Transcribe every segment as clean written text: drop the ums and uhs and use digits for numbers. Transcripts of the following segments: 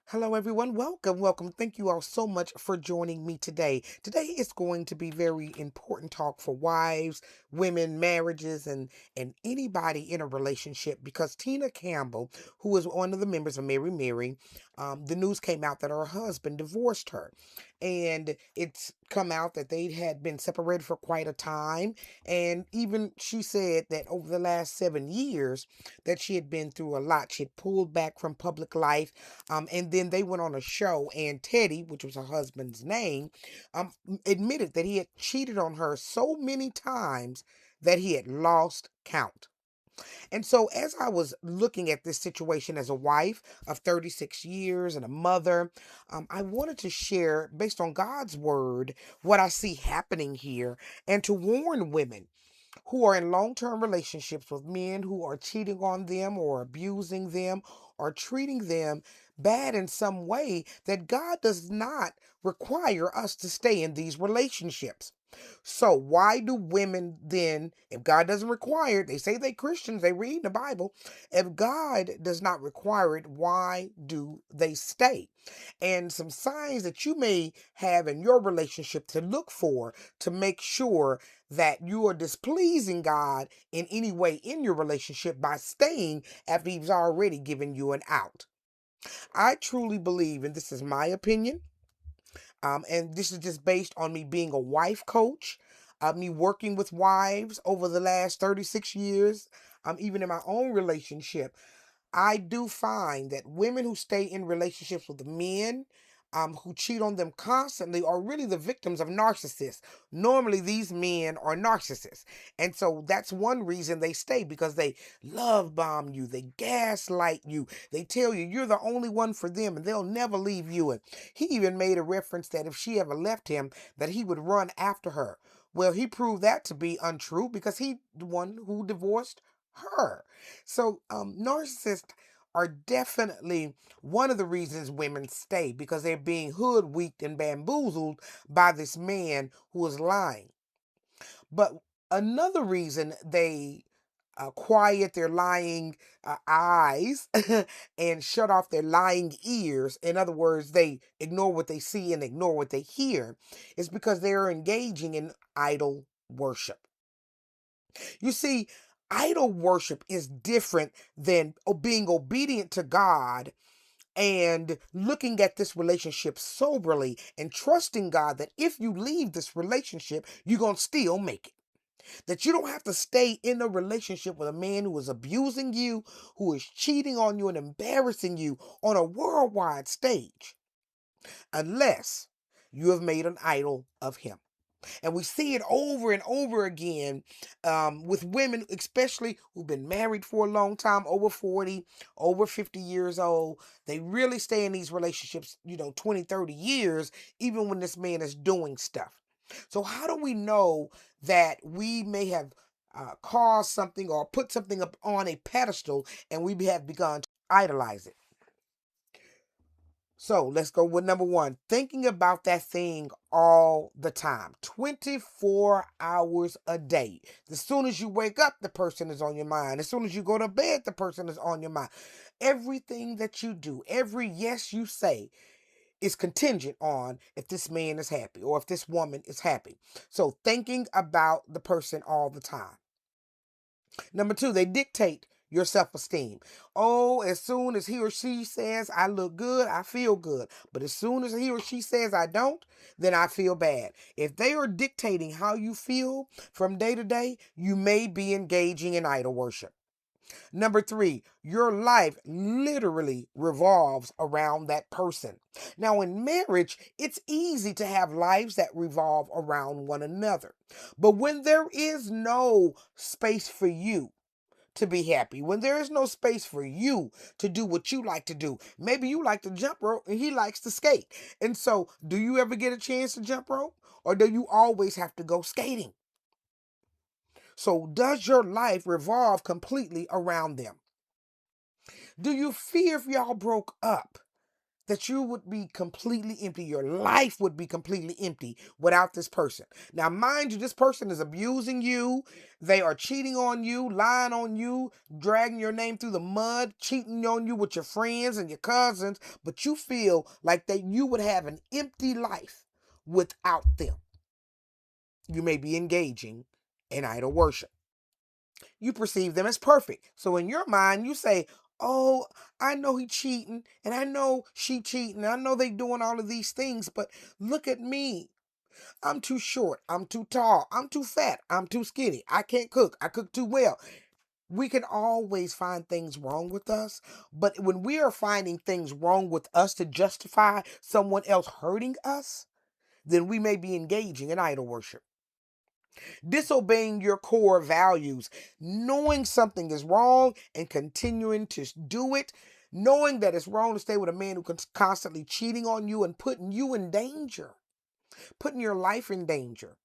Hello, everyone. Welcome, welcome. Thank you all so much for joining me today. Today is going to be very important talk for wives, women, marriages, and anybody in a relationship because Tina Campbell, who is one of the members of Mary Mary, the news came out that her husband divorced her. And it's come out that they had been separated for quite a time. And even she said that over the last 7 years that she had been through a lot. She had pulled back from public life, and then they went on a show, and Teddy, which was her husband's name, admitted that he had cheated on her so many times that he had lost count. And so, as I was looking at this situation as a wife of 36 years and a mother, I wanted to share, based on God's word, what I see happening here and to warn women who are in long term relationships with men who are cheating on them or abusing them or treating them bad in some way that God does not require us to stay in these relationships. So why do women then, if God doesn't require it, they say they Christians, they read the Bible, if God does not require it, why do they stay? And some signs that you may have in your relationship to look for to make sure that you are displeasing God in any way in your relationship by staying after He's already given you an out. I truly believe, and this is my opinion, and this is just based on me being a wife coach, me working with wives over the last 36 years, even in my own relationship. I do find that women who stay in relationships with men who cheat on them constantly are really the victims of narcissists. Normally, these men are narcissists. And so that's one reason they stay because they love bomb you, they gaslight you, they tell you you're the only one for them and they'll never leave you. And he even made a reference that if she ever left him, that he would run after her. Well, he proved that to be untrue because he the one who divorced her. So, narcissists are definitely one of the reasons women stay because they're being hoodwinked and bamboozled by this man who is lying. But another reason they quiet their lying eyes and shut off their lying ears, in other words, they ignore what they see and ignore what they hear, is because they are engaging in idol worship. You see, idol worship is different than being obedient to God and looking at this relationship soberly and trusting God that if you leave this relationship, you're going to still make it. That you don't have to stay in a relationship with a man who is abusing you, who is cheating on you and embarrassing you on a worldwide stage, unless you have made an idol of him. And we see it over and over again with women, especially who've been married for a long time, over 40, over 50 years old. They really stay in these relationships, 20, 30 years, even when this man is doing stuff. So, how do we know that we may have caused something or put something up on a pedestal and we have begun to idolize it? So let's go with number one, thinking about that thing all the time, 24 hours a day. As soon as you wake up, the person is on your mind. As soon as you go to bed, the person is on your mind. Everything that you do, every yes you say, is contingent on if this man is happy or if this woman is happy. So thinking about the person all the time. Number two, they dictate your self esteem. Oh, as soon as he or she says I look good, I feel good. But as soon as he or she says I don't, then I feel bad. If they are dictating how you feel from day to day, you may be engaging in idol worship. Number three, your life literally revolves around that person. Now, in marriage, it's easy to have lives that revolve around one another. But when there is no space for you, to be happy, when there is no space for you to do what you like to do. Maybe you like to jump rope and he likes to skate. And so, do you ever get a chance to jump rope or do you always have to go skating? So, does your life revolve completely around them? Do you fear if y'all broke up that you would be completely empty. Your life would be completely empty without this person. Now, mind you, this person is abusing you. They are cheating on you, lying on you, dragging your name through the mud, cheating on you with your friends and your cousins. But you feel like that you would have an empty life without them. You may be engaging in idol worship. You perceive them as perfect. So in your mind, you say, oh, I know he cheating, and I know she cheating, I know they doing all of these things, but look at me. I'm too short, I'm too tall, I'm too fat, I'm too skinny, I can't cook, I cook too well. We can always find things wrong with us, but when we are finding things wrong with us to justify someone else hurting us, then we may be engaging in idol worship. Disobeying your core values, knowing something is wrong and continuing to do it, knowing that it's wrong to stay with a man who's constantly cheating on you and putting you in danger, putting your life in danger.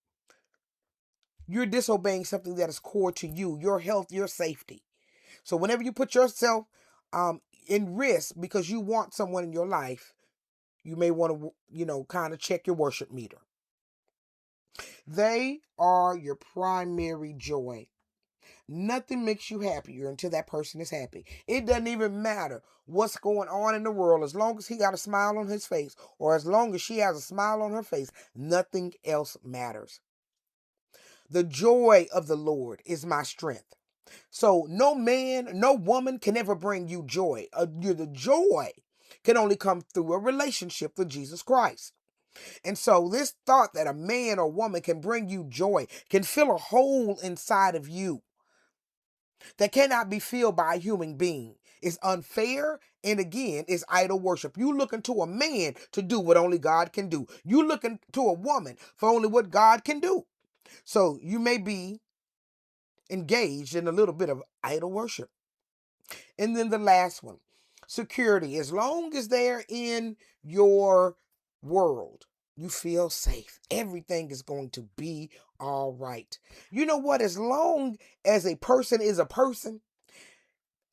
You're disobeying something that is core to you, your health, your safety. So whenever you put yourself in risk because you want someone in your life, you may want to, kind of check your worship meter. They are your primary joy. Nothing makes you happier until that person is happy. It doesn't even matter what's going on in the world. As long as he got a smile on his face, or as long as she has a smile on her face, nothing else matters. The joy of the Lord is my strength. So no man, no woman can ever bring you joy. The joy can only come through a relationship with Jesus Christ. And so this thought that a man or woman can bring you joy can fill a hole inside of you that cannot be filled by a human being. It's unfair, and again, it's idol worship. You looking to a man to do what only God can do. You looking to a woman for only what God can do. So you may be engaged in a little bit of idol worship. And then the last one, security. As long as they're in your world, you feel safe. Everything is going to be all right. You know what? As long as a person is a person,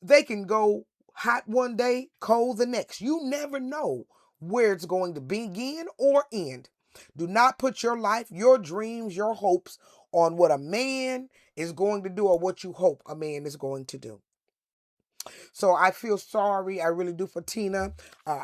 they can go hot one day, cold the next. You never know where it's going to begin or end. Do not put your life, your dreams, your hopes on what a man is going to do or what you hope a man is going to do. So I feel sorry. I really do for Tina.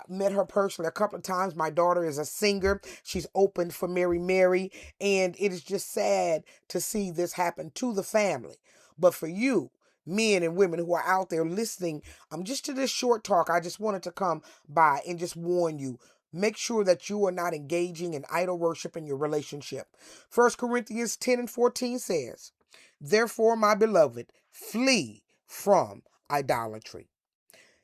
Met her personally a couple of times. My daughter is a singer. She's opened for Mary. And it is just sad to see this happen to the family. But for you, men and women who are out there listening, just to this short talk, I just wanted to come by and just warn you. Make sure that you are not engaging in idol worship in your relationship. 1 Corinthians 10 and 14 says, therefore, my beloved, flee from idolatry.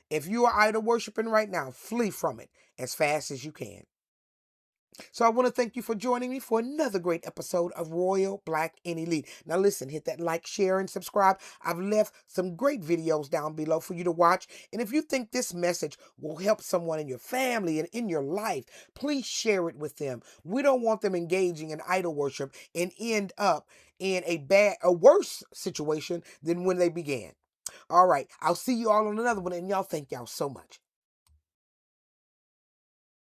If you are idol worshiping right now, flee from it as fast as you can. So I want to thank you for joining me for another great episode of Royal Black and Elite. Now listen, hit that like, share, and subscribe. I've left some great videos down below for you to watch. And if you think this message will help someone in your family and in your life, please share it with them. We don't want them engaging in idol worship and end up in a worse situation than when they began. All right, I'll see you all on another one, and y'all thank y'all so much.